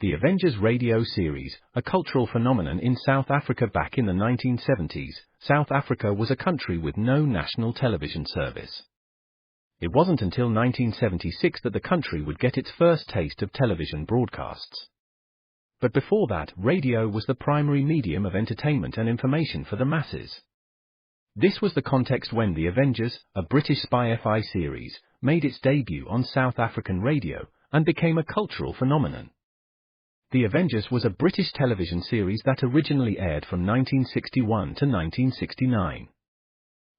The Avengers radio series, a cultural phenomenon in South Africa back in the 1970s, South Africa was a country with no national television service. It wasn't until 1976 that the country would get its first taste of television broadcasts. But before that, radio was the primary medium of entertainment and information for the masses. This was the context when The Avengers, a British spy FI series, made its debut on South African radio and became a cultural phenomenon. The Avengers was a British television series that originally aired from 1961 to 1969.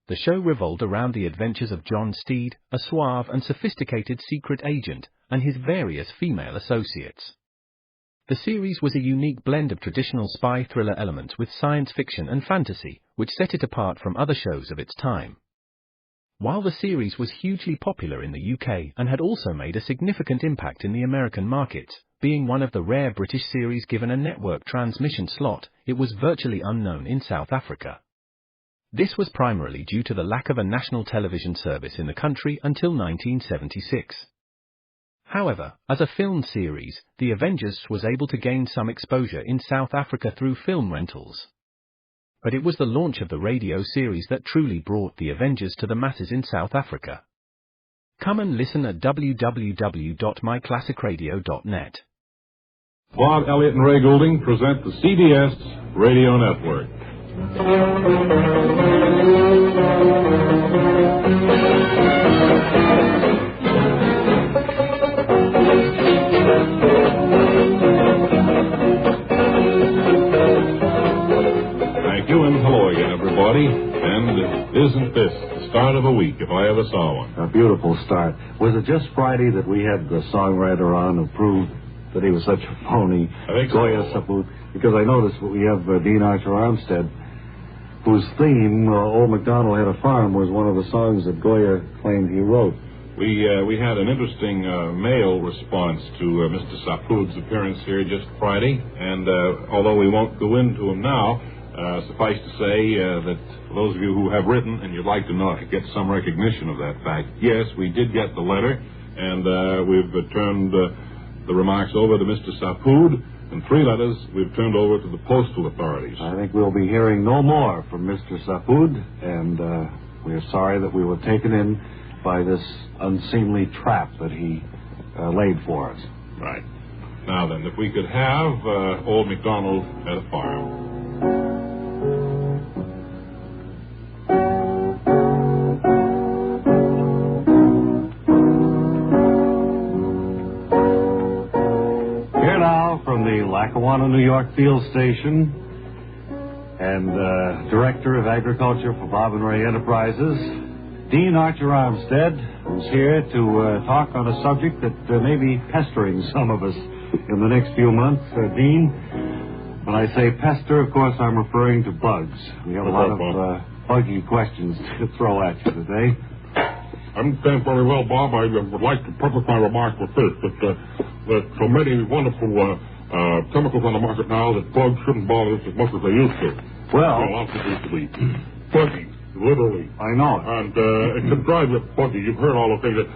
The show revolved around the adventures of John Steed, a suave and sophisticated secret agent, and his various female associates. The series was a unique blend of traditional spy thriller elements with science fiction and fantasy, which set it apart from other shows of its time. While the series was hugely popular in the UK and had also made a significant impact in the American markets, being one of the rare British series given a network transmission slot, it was virtually unknown in South Africa. This was primarily due to the lack of a national television service in the country until 1976. However, as a film series, The Avengers was able to gain some exposure in South Africa through film rentals. But it was the launch of the radio series that truly brought The Avengers to the masses in South Africa. Come and listen at www.myclassicradio.net. Bob Elliott and Ray Goulding present the CBS Radio Network. Thank you, and hello again, everybody. And isn't this the start of a week, if I ever saw one? A beautiful start. Was it just Friday that we had the songwriter on who proved that he was such a phony? I think Goya so. Saput. Because I noticed we have Dean Archer Armstead, whose theme, Old MacDonald Had a Farm, was one of the songs that Goya claimed he wrote. We had an interesting mail response to Mr. Saput's appearance here just Friday, and although we won't go into him now, suffice to say that for those of you who have written and you'd like to get some recognition of that fact, yes, we did get the letter, and we've turned the remarks over to Mr. Saput, and 3 letters we've turned over to the postal authorities. I think we'll be hearing no more from Mr. Saput, and we are sorry that we were taken in by this unseemly trap that he laid for us. Right. Now then, if we could have Old MacDonald Had a Farm. Lackawanna, New York Field Station, and Director of Agriculture for Bob and Ray Enterprises, Dean Archer Armstead, who's here to talk on a subject that may be pestering some of us in the next few months. Dean, when I say pester, of course, I'm referring to bugs. We have a lot of buggy questions to throw at you today. I understand very well, Bob. I would like to preface my remarks with this, that so many wonderful chemicals on the market now that bugs shouldn't bother us as much as they used to. Well, lots of used to be buggy, literally. I know it. And it can drive you buggy. You've heard all the things that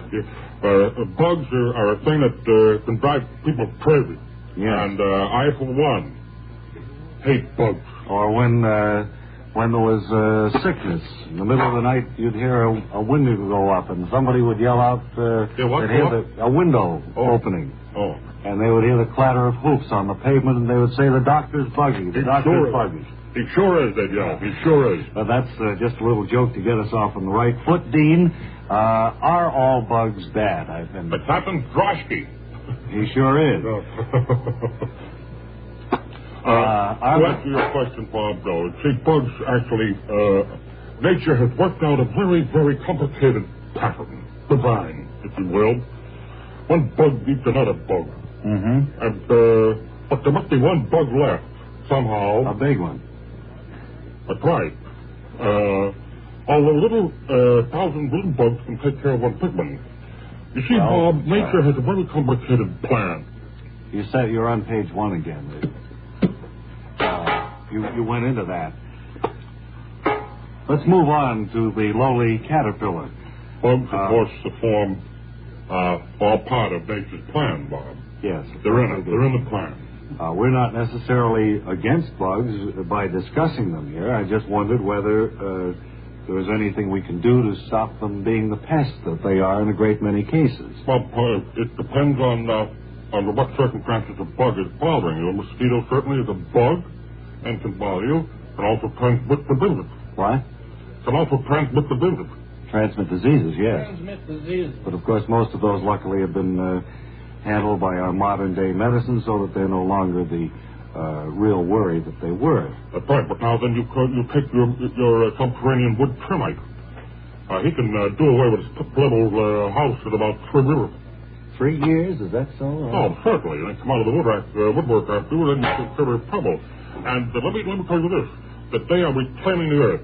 bugs are a thing that can drive people crazy. Yeah. And I, for one, hate bugs. Or when there was sickness in the middle of the night, you'd hear a window go up, and somebody would yell out, a window opening. Oh. And they would hear the clatter of hoofs on the pavement, and they would say, the doctor's buggy, the doctor's buggy. He sure is, they'd yell. He sure is. But that's just a little joke to get us off on the right foot, Dean. Are all bugs bad? But Captain Droshky. He sure is. To answer your question, Bob, though, see, bugs actually, nature has worked out a very, very complicated pattern, design, if you will. One bug beats another bug. Mm-hmm. And, but there must be one bug left, somehow. A big one. That's right. Although little, 1,000 little bugs can take care of one big one. You see, Bob, nature has a very complicated plan. You said you're on page 1 again. You went into that. Let's move on to the lowly caterpillar. Bugs, of course, form all part of nature's plan, Bob. Yes. They're in the plan. We're not necessarily against bugs by discussing them here. I just wondered whether there was anything we can do to stop them being the pest that they are in a great many cases. Well, it depends on what circumstances the bug is bothering you. A mosquito certainly is a bug and can bother you, and also transmit the business. What? Can also transmit the business. Transmit diseases, yes. Transmit diseases. But of course, most of those luckily have been handled by our modern-day medicine, so that they're no longer the real worry that they were. That's right, but now then you take your subterranean wood termite. He can do away with his little house in about 3 years. 3 years? Is that so? Oh, certainly. And come out of the woodwork after, then you consider trouble. And let me tell you this, that they are reclaiming the earth.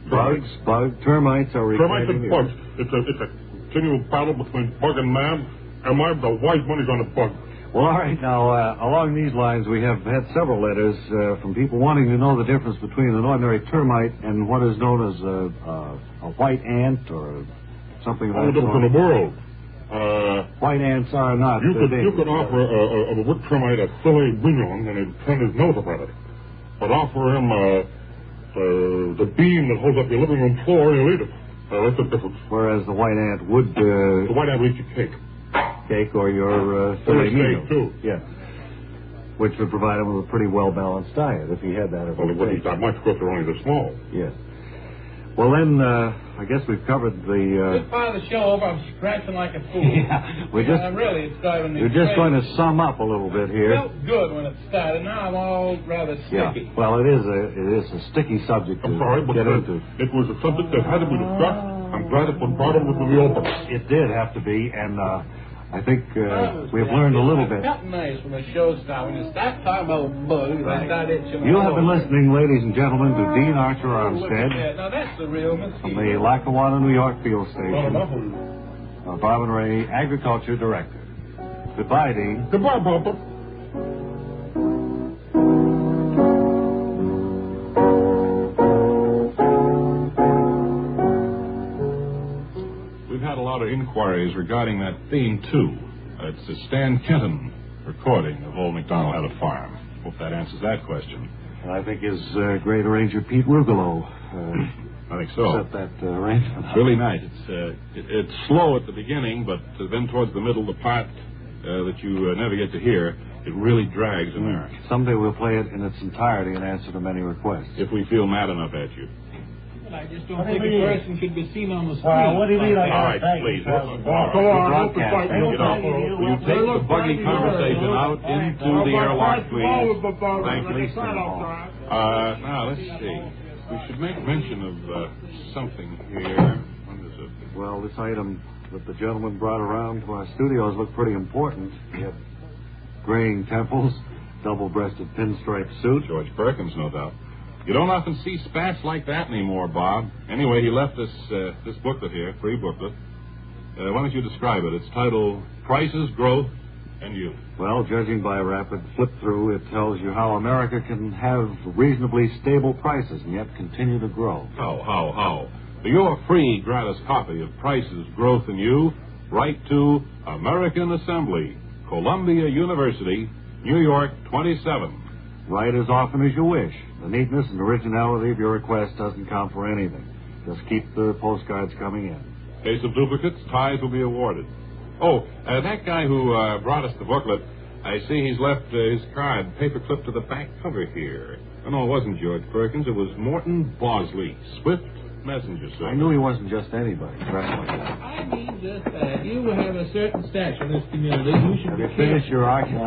Termites are reclaiming termites and the bugs. earth. It's a continual battle between bug and man, and the wise money's on the bug. Well, all right. Now, along these lines, we have had several letters from people wanting to know the difference between an ordinary termite and what is known as a white ant or something like that. All the difference in the world. White ants are not. You could offer a wood termite a filet mignon and he'd turn his nose up at it. But offer him the beam that holds up your living room floor and he'll eat it. That's the difference. Whereas the white ant would... the white ant will eat your cake. Cake or your filet mignon. Too. Yeah. Which would provide him with a pretty well-balanced diet if he had that. Well, it wouldn't eat that much because they're only this small. Yes. Well, then, I guess we've covered the... Just by the show over, I'm scratching like a fool. Yeah, it's driving me We're just going to sum up a little bit here. It felt good when it started. Now I'm all rather sticky. Yeah. Well, it is a sticky subject to get into. It was a subject that had to be discussed. I'm glad it was brought over to the open. It did have to be, and I think we've learned a little bit. It felt nice when the show started. When you start talking about bugs, I start itching. You have been listening, ladies and gentlemen, to Dean Archer Armstead now that's the real mosquito. from the Lackawanna, New York Field Station. Bob and Ray, Agriculture Director. Goodbye, Dean. Goodbye, Papa. We've had a lot of inquiries regarding that theme, too. It's a Stan Kenton recording of Old MacDonald Had a Farm. Hope that answers that question. And I think his great arranger, Pete Rugolo, I think so. set that arrangement. It's really nice. It's slow at the beginning, but then towards the middle, the part that you never get to hear, it really drags in there. Someday we'll play it in its entirety in answer to many requests. If we feel mad enough at you. I just don't think a person should be seen on the screen. What do you mean? All right, please. Will you take the buggy conversation out into the airlock, please? Thank you. Now, let's see. We should make mention of something here. What is it? Well, this item that the gentleman brought around to our studios looked pretty important. He had graying temples, double-breasted pinstripe suit. George Perkins, no doubt. You don't often see spats like that anymore, Bob. Anyway, he left us this booklet here, free booklet. Why don't you describe it? It's titled Prices, Growth, and Youth. Well, judging by a rapid flip-through, it tells you how America can have reasonably stable prices and yet continue to grow. How? For your free gratis copy of Prices, Growth, and Youth, write to American Assembly, Columbia University, New York 27. Write as often as you wish. The neatness and originality of your request doesn't count for anything. Just keep the postcards coming in. In case of duplicates, ties will be awarded. Oh, that guy who brought us the booklet, I see he's left his card paper-clipped to the back cover here. Oh, no, it wasn't George Perkins. It was Morton Bosley, Swift Messenger Service. I knew he wasn't just anybody. I mean just that. You have a certain stature in this community. You should Have you finished your argument?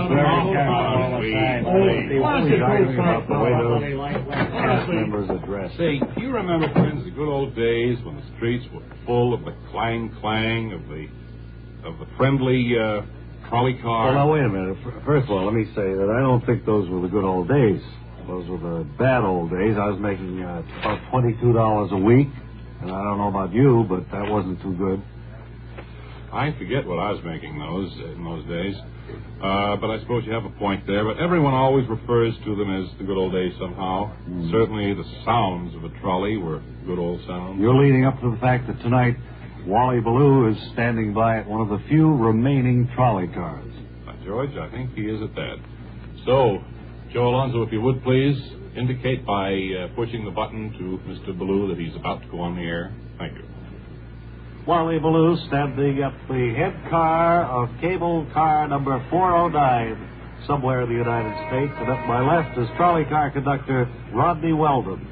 very careful. He's arguing about the way those cast members address. Say, do you remember, friends, the good old days when the streets were full of the clang of the friendly trolley car? Well, now, wait a minute. First of all, let me say that I don't think those were the good old days. Those were the bad old days. I was making about $22 a week, and I don't know about you, but that wasn't too good. I forget what I was making in those days, but I suppose you have a point there. But everyone always refers to them as the good old days somehow. Certainly the sounds of a trolley were good old sounds. You're leading up to the fact that tonight Wally Ballou is standing by at one of the few remaining trolley cars. George. I think he is at that. So, Joe Alonzo, if you would please indicate by pushing the button to Mr. Ballou that he's about to go on the air. Thank you. Wally Ballou standing at the head car of cable car number 409, somewhere in the United States. And at my left is trolley car conductor Rodney Weldon.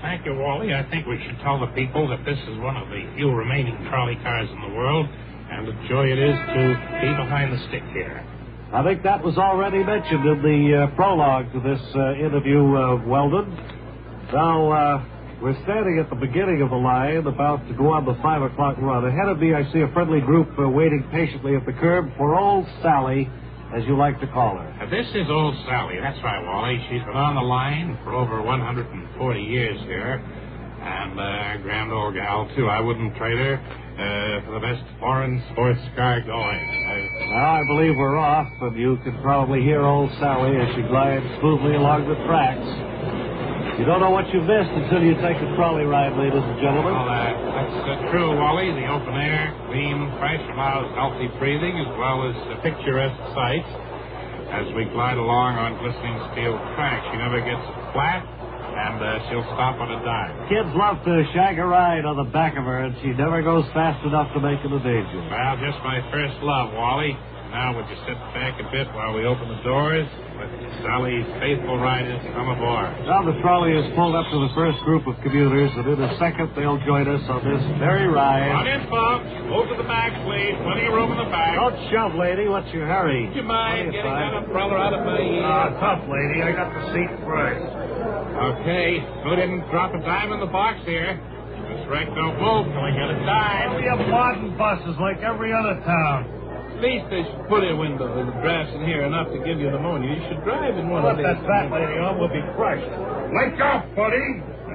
Thank you, Wally. I think we should tell the people that this is one of the few remaining trolley cars in the world, and a joy it is to be behind the stick here. I think that was already mentioned in the prologue to this interview, Weldon. Now, we're standing at the beginning of the line, about to go on the 5 o'clock run. Ahead of me, I see a friendly group waiting patiently at the curb for old Sally, as you like to call her. This is old Sally. That's right, Wally. She's been on the line for over 140 years here, and a grand old gal, too. I wouldn't trade her for the best foreign sports car going. Now, I believe we're off, and you can probably hear old Sally as she glides smoothly along the tracks. You don't know what you've missed until you take a trolley ride, ladies and gentlemen. Well, that's true, Wally. The open air, clean and fresh, allows healthy breathing as well as picturesque sights. As we glide along on glistening steel tracks, she never gets flat, and she'll stop on a dime. Kids love to shag a ride on the back of her, and she never goes fast enough to make it a danger. Well, just my first love, Wally. Now, would you sit back a bit while we open the doors? Let Sally's faithful riders come aboard. Now the trolley is pulled up to the first group of commuters, and in a second they'll join us on this very ride. On in, folks. Move to the back, please. Plenty of room in the back. Don't shove, lady. What's your hurry? Would you mind getting that umbrella out of my ear? Tough, lady. I got the seat first. Okay. Who didn't drop a dime in the box here? This wreck don't move till I get a dime. We have modern buses like every other town. At least they should put a window in the drafts in here enough to give you pneumonia. You should drive in one of Put these. that fat lady on, we'll be crushed. Wake up, buddy.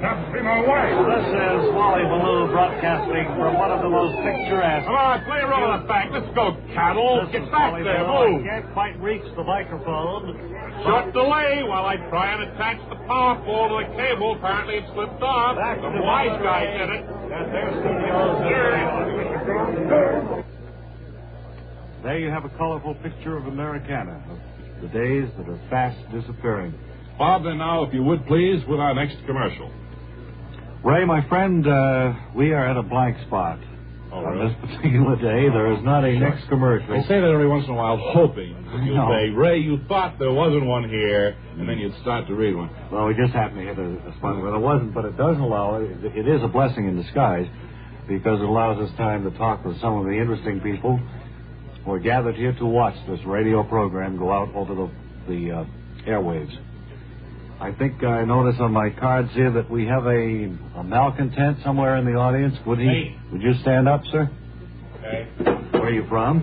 Have to see my wife. This is Wally Ballou broadcasting from one of the most picturesque. Come on, clear all the back. Let's go, cattle. This Get is back Wally there. Ballou. Move. I can't quite reach the microphone. Short delay while I try and attach the power pole to the cable. Apparently it slipped off. Back to The wise Monterey. guy did it. At their studios. There you have a colorful picture of Americana, of the days that are fast disappearing. Bob, then now, if you would please, with our next commercial. Ray, my friend, we are at a blank spot. On this particular day, there is not a next commercial. I say that every once in a while, hoping that you'll say, Ray, you thought there wasn't one here, and then you'd start to read one. Well, we just happened to hit a spot where there wasn't, but it does allow, it is a blessing in disguise, because it allows us time to talk with some of the interesting people who are gathered here to watch this radio program go out over the airwaves. I think I notice on my cards here that we have a malcontent somewhere in the audience. Would you stand up, sir? Okay. Where are you from?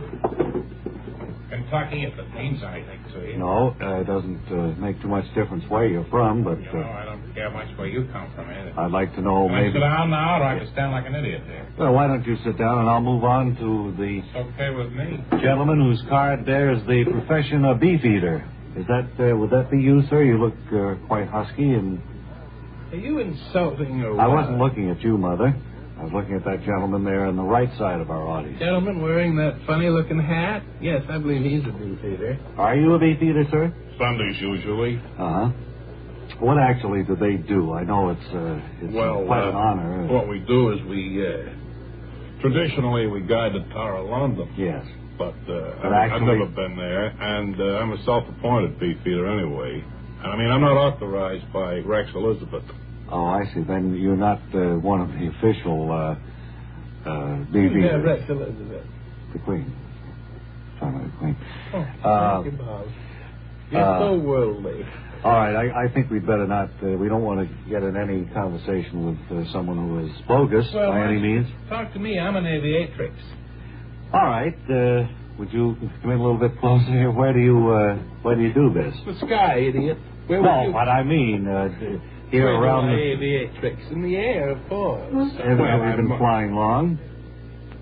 Kentucky, if it means anything to you. No, it doesn't make too much difference where you're from, but You know, I don't care much where you come from, either. I'd like to know Can I maybe... sit down now, or I can stand like an idiot there? Well, why don't you sit down and I'll move on to the It's okay with me. gentleman whose card bears the profession of beefeater. Is that, would that be you, sir? You look quite husky and... Are you insulting or I what? wasn't looking at you, Mother. I was looking at that gentleman there on the right side of our audience. Gentleman wearing that funny-looking hat? Yes, I believe he's a beefeater. Are you a beefeater, sir? Sundays, usually. Uh-huh. What actually do they do? I know it's quite an honor. What we do is traditionally we guide the Tower of London. Yes. But But I've actually- never been there, and I'm a self-appointed beefeater anyway. And I mean, I'm not authorized by Rex Elizabeth. Oh, I see. Then you're not one of the official beefeaters. Yeah, Rex Elizabeth. The Queen. Sorry, the Queen. Oh, thank you, Bob. You're so worldly. All right, I think we'd better not. We don't want to get in any conversation with someone who is bogus Well, by any means. Talk to me. I'm an aviatrix. All right. Would you come in a little bit closer here? Where do you do this? The sky, idiot. Where No, would you... what I mean here Where around do I the. aviatrix? In the air, of course. Have you been flying long?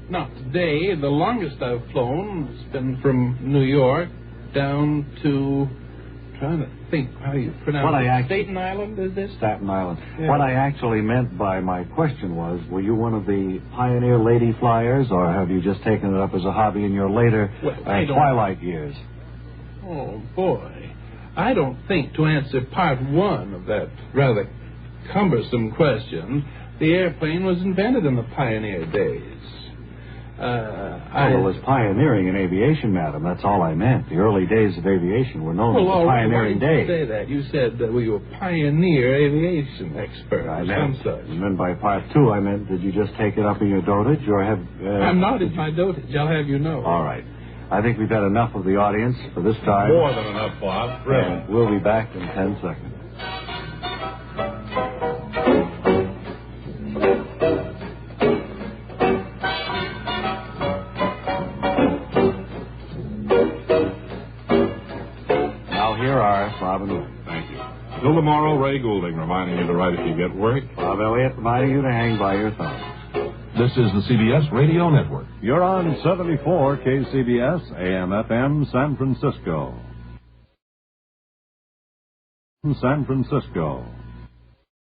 Not today. The longest I've flown has been from New York down to trying to think how you pronounce it. Staten Island, is this? Staten Island. Yeah. What I actually meant by my question was, were you one of the pioneer lady flyers, or have you just taken it up as a hobby in your later twilight years? Oh, boy. I don't think, to answer part one of that rather cumbersome question, the airplane was invented in the pioneer days. Well, it was pioneering in aviation, madam. That's all I meant. The early days of aviation were known as the pioneering days. Say that. You said that we were pioneer aviation experts. I meant, and then by part two, I meant, did you just take it up in your dotage, or have... I'm not in my dotage, I'll have you know. All right. I think we've had enough of the audience for this time. More than enough, Bob. Really. And we'll be back in 10 seconds. Bob and Ray. Thank you. Till tomorrow, Ray Goulding reminding you to write if you get work. Bob Elliott reminding you to hang by your thumb. This is the CBS Radio Network. You're on 74 KCBS, AM/FM, San Francisco. San Francisco.